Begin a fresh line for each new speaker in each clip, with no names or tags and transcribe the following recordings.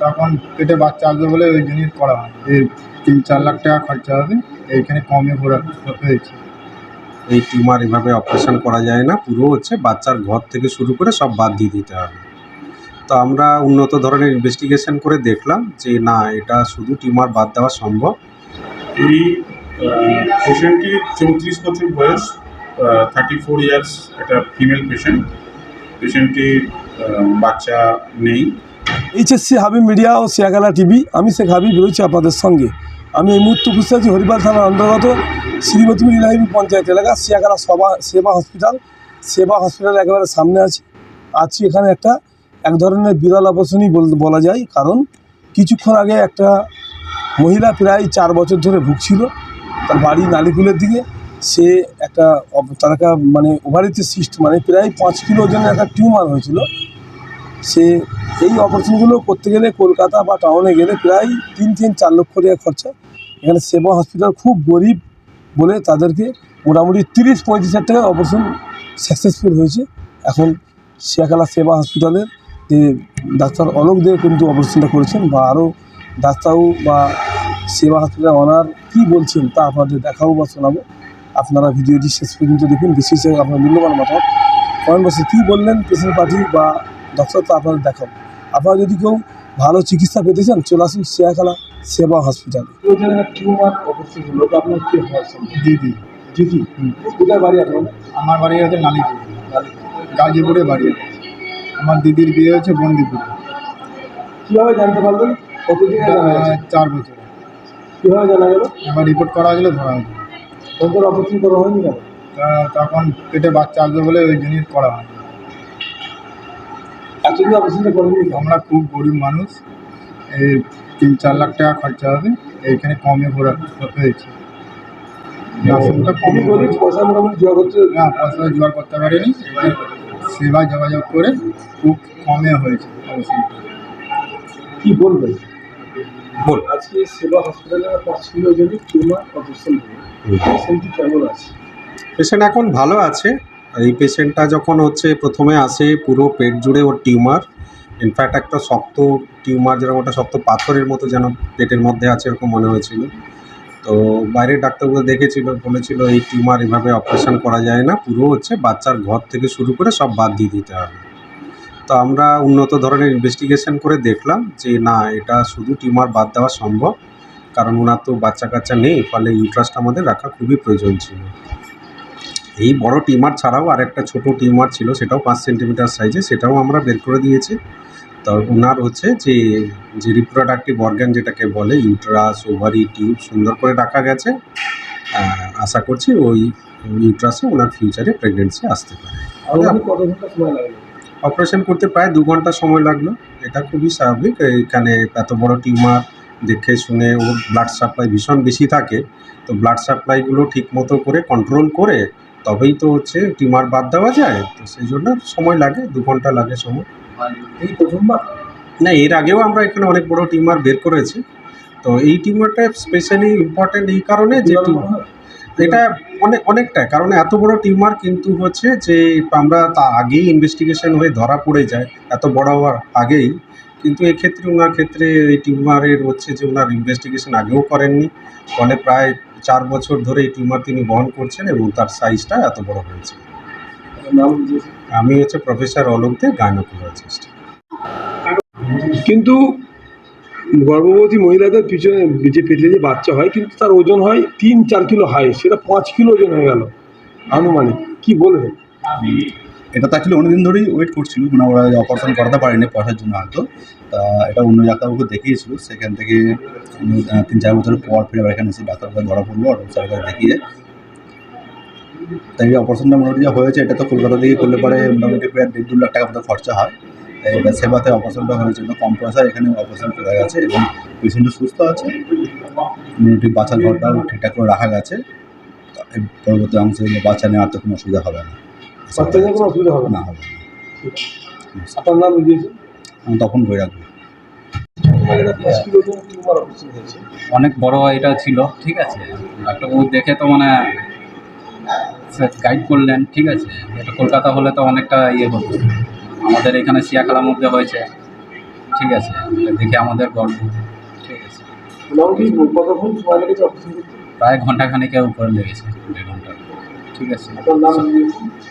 তখন পেটে বাচ্চা আসবে বলে ওই জন্যই করা হয়। এই 3-4 লাখ টাকা খরচা হবে, এইখানে কমে ঘোরা হয়েছে।
এই টিউমার এভাবে অপারেশন করা যায় না, পুরো হচ্ছে বাচ্চার ঘর থেকে শুরু করে সব বাদ দিয়ে দিতে হবে। তো আমরা উন্নত ধরনের ইনভেস্টিগেশন করে দেখলাম যে না, এটা শুধু টিউমার বাদ দেওয়া সম্ভব।
এই পেশেন্টটি 34 বছর বয়স, 34 ইয়ার্স, একটা ফিমেল পেশেন্টটি বাচ্চা নেই।
এইচএসসি হাবিব মিডিয়া ও সিয়াখালা টিভি, আমি শেখ হাবিব রয়েছি আপনাদের সঙ্গে। আমি এই মুহূর্তে উপস্থিত আছি হরিপাল থানার অন্তর্গত শ্রীমতী লীলাহিবি পঞ্চায়েত এলাকা সিয়াখালা সেবা হসপিটাল একেবারে সামনে আছি। এখানে এক ধরনের বিরল অপারেশনই বলা যায়, কারণ কিছুক্ষণ আগে একটা মহিলা প্রায় 4 বছর ধরে ভুগছিল। তার বাড়ি নালিকুলের দিকে। সে তার মানে ওভারিতে সিস্ট, মানে প্রায় 5 কিলো ওজনের একটা টিউমার হয়েছিল। সে এই অপারেশনগুলো করতে গেলে কলকাতা বা টাউনে গেলে প্রায় 3-4 লক্ষ টাকা খরচা। এখানে সেবা হসপিটাল খুব গরিব বলে তাদেরকে মোটামুটি 30-35 হাজার টাকার অপারেশন সাকসেসফুল হয়েছে। এখন সিয়াখালা সেবা হসপিটালের যে ডাক্তার অলোক দে কিন্তু অপারেশনটা করেছেন, বা আরও ডাক্তারবাবু বা সেবা হসপিটাল ওনার কী বলছেন তা আপনাদের দেখাবো বা শোনাবো। আপনারা ভিডিওটি শেষ পর্যন্ত দেখুন। বেশি আপনার মূল্যবান মতামত কমেন্ট বক্সে কী বললেন পেশেন্ট পার্টি বা ডক্টর, তো আপনাদের দেখাবো। আপনারা যদি কেউ ভালো চিকিৎসা পেতে চান, চলে আসুন সিয়াখালা সেবা হসপিটালে। টিউমার অপারেশন হলো, তো আপনার কী হয়? দিদি কোথায় বাড়ি আপনার?
আমার বাড়ি হচ্ছে নালিপুর, গাজীপুরে বাড়ি। আমার দিদির বিয়ে হচ্ছে বন্দিপুরে।
কীভাবে জানতে পারলেন? কতদিন?
4 বছর।
কীভাবে জানা গেল?
আমার রিপোর্ট করা হয়েছিল, ধরা হয়েছিল।
তখন অপারেশন করা হয়নি কেন?
তখন পেটে বাচ্চা আসবে বলে ওই জন্যই করা হয়।
এতদিন অপারেশনটা করেনি?
আমরা খুব গরিব মানুষ, এই 3-4 লাখ টাকা খরচা হবে, এইখানে কমে ঘোরা হয়েছে।
খুবই গরিব, পয়সা মোটামুটি জোগাড় করতে
পয়সা জোগাড় করতে পারিনি। এবারে সেবায় যোগাযোগ করে খুব কমে হয়েছে অবশ্যই।
কী বলবেন? আজকে সেবা হসপিটালে 5 কিলো ওজনের টিউমার অপারেশন হলো, পেশেন্টটি কেমন আছে?
পেশেন্ট এখন ভালো আছে। এই পেশেন্টটা যখন প্রথমে আসে, পুরো পেট জুড়ে ওর টিউমার। ইনফ্যাক্ট একটা শক্ত টিউমার, যেরকম একটা শক্ত পাথরের মতো যেন পেটের মধ্যে আছে, এরকম মনে হয়েছিল। তো বাইরের ডাক্তারগুলো দেখেছিল, বলেছিল এই টিউমার এভাবে অপারেশন করা যায় না, পুরো বাচ্চার ঘর থেকে শুরু করে সব বাদ দিয়ে দিতে হবে। তো আমরা উন্নত ধরনের ইনভেস্টিগেশন করে দেখলাম যে না, এটা শুধু টিউমার বাদ দেওয়া সম্ভব, কারণ ওনার তো বাচ্চা কাচ্চা নেই, ফলে ইউট্রাসটা আমাদের রাখা খুবই প্রয়োজন ছিল। এই বড় টিউমার ছাড়াও আরেকটা ছোট টিউমার ছিল, সেটাও 5 সেন্টিমিটার সাইজে, সেটাও আমরা বের করে দিয়েছি। তো ওনার যে রিপ্রোডাক্টিভ অর্গান যেটাকে বলে, ইউট্রাস, ওভারি, টিউব সুন্দর করে রাখা গেছে। আশা করছি ওই ইউট্রাসে ওনার ফিউচারে প্রেগনেন্সি আসতে পারে।
কত ঘন্টা সময় লাগবে?
অপারেশন করতে প্রায় 2 ঘন্টা সময় লাগলো। এটা খুবই স্বাভাবিক। এখানে এত বড় টিউমার দেখে শুনে, ওর ব্লাড সাপ্লাই ভীষণ বেশি থাকে, তো ব্লাড সাপ্লাইগুলো ঠিক মতো করে কন্ট্রোল করে তবেই তো টিউমার বাদ দেওয়া যায়। তো সেই জন্য সময় লাগে, 2 ঘন্টা লাগে সময়।
এই প্রথমবার?
না, এর আগেও আমরা এখানে অনেক বড় টিউমার বের করেছি। তো এই টিউমারটা স্পেশালি ইম্পর্ট্যান্ট এই কারণে যে এটা অনেকটাই, কারণ এত বড় টিউমার কিন্তু যে আমরা তা আগেই ইনভেস্টিগেশন হয়ে ধরা পড়ে যায়, এত বড় হওয়ার আগেই। কিন্তু এক্ষেত্রে ওনার ক্ষেত্রে এই টিউমারের যে ওনার ইনভেস্টিগেশন আগেও করেননি, ফলে প্রায় 4 বছর ধরে এই টিউমার তিনি বহন করছেন এবং তার সাইজটা এত বড় হয়েছে। আমি প্রফেসর অলোক দে, গাইনোকোলজিস্ট।
কিন্তু গর্ভবতী মহিলাদের পিছনে যে পেটে যে বাচ্চা হয়, কিন্তু তার ওজন হয় 3-4 কিলো হাই, সেটা 5 কিলো ওজন হয়ে গেল আনুমানিক। কি বলবেন?
এটা তো অ্যাকচুয়ালি অনেকদিন ধরেই ওয়েট করছিল, মানে ওরা অপারেশন করাতে পারেনি পয়সার জন্য হয়তো। তা এটা অন্য ডাক্তারবাবুকে দেখিয়েছিল, সেখান থেকে 3-4 বছরের পর ফিরে আবার এখানে এসে ডাক্তারবাবু ধরা পড়লো, অটোপসির দেখিয়ে। তাই এই অপারেশনটা মোটামুটি যা হয়েছে, এটা তো কলকাতা থেকে করলে পরে মোটামুটি প্রায় 1.5-2 লাখ টাকা মতো খরচা হয়। তাই এটা সেবাতে অপারেশনটা হয়েছে, কম পয়সা এখানে অপারেশন করা গেছে এবং পেশেন্টও সুস্থ আছে। মোটামুটি বাচ্চার ঘরটাও ঠিকঠাক করে রাখা গেছে। পরবর্তী অংশে বাচ্চা নেওয়ার তো কোনো অসুবিধা হবে না।
কোনো অসুবিধা হবে
না, হবে না।
আপনার নাম বুঝিয়েছেন?
তখন বই রাখবো।
অনেক বড় এটা ছিল, ঠিক আছে। ডাক্তারবাবু দেখে তো গাইড করলেন, ঠিক আছে। এটা কলকাতা হলে তো অনেকটা হতো, আমাদের এখানে সিয়াখালার মধ্যে হয়েছে, ঠিক আছে, এটা দেখে আমাদের গর্ব। ঠিক আছে,
মোটামুটি কতক্ষণ সময় লেগেছে অপারেশন করতে?
প্রায় ঘন্টাখানেকের উপরে লেগেছে, 1.5 ঘন্টা। ঠিক আছে,
আপনার নাম?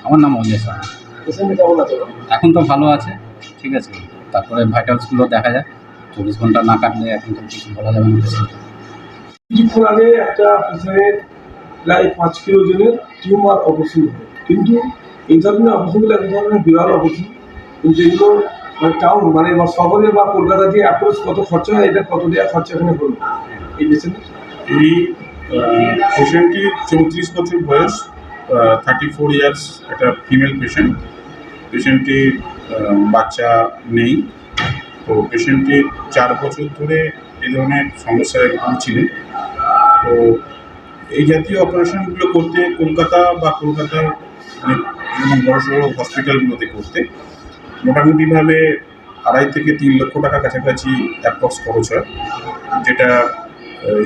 আমার নাম অজয় সাহা।
পেশেন্ট কেমন আছে?
এখন তো ভালো আছে। ঠিক আছে, তারপরে ভাইটালসগুলো দেখা যায়। 24 ঘন্টা না কাটলে এখন তো কিছু বলা যাবে না patient।
কিছুক্ষণ আগে একটা পেশেন্টের প্রায় 5 কিলো ওজনের টিউমার অপারেশন হয়, কিন্তু এই ধরনের অপারেশনগুলো এক ধরনের বিরল অপারেশন, কিন্তু এগুলো মানে টাউন মানে বা শহরে বা কলকাতা দিয়ে অ্যাপ্রোচ কত খরচা হয়, এটা কত দেওয়া খরচা এখানে হলো এই পেশেন্টের?
এই পেশেন্টটি 34 বছর বয়স, 34 ইয়ার্স, একটা ফিমেল পেশেন্ট। পেশেন্টটি বাচ্চা নেই। তো পেশেন্টটি 4 বছর ধরে এই ধরনের সমস্যায় ভুগছিলেন। তো এই জাতীয় অপারেশনগুলো করতে কলকাতার অনেক বড় সড়ো হসপিটালগুলোতে করতে মোটামুটিভাবে 2.5 থেকে 3 লক্ষ টাকা কাছাকাছি অ্যাপ্রক্স খরচ হয়, যেটা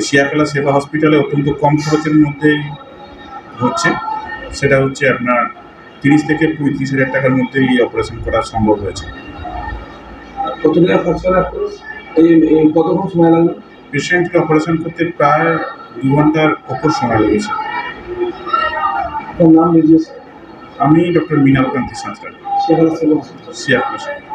শিয়াখালা সেবা হসপিটালে অত্যন্ত কম খরচের মধ্যেই হচ্ছে। সেটা হচ্ছে আপনার 30 থেকে 35 হাজার টাকার মধ্যেই এই অপারেশন করা সম্ভব হয়েছে।
কত টাকা খরচা লাগবে? এই কতক্ষণ সময় লাগবে?
পেশেন্টকে অপারেশন করতে প্রায় 2 ঘন্টার ওপর সময় লেগেছে।
আপনার নাম রেজিস্টার?
আমি ডক্টর মৃণালকান্তি সাঁতরা,
সেখানে সেবা হসপিটাল।
শিয়াখালা সেবা।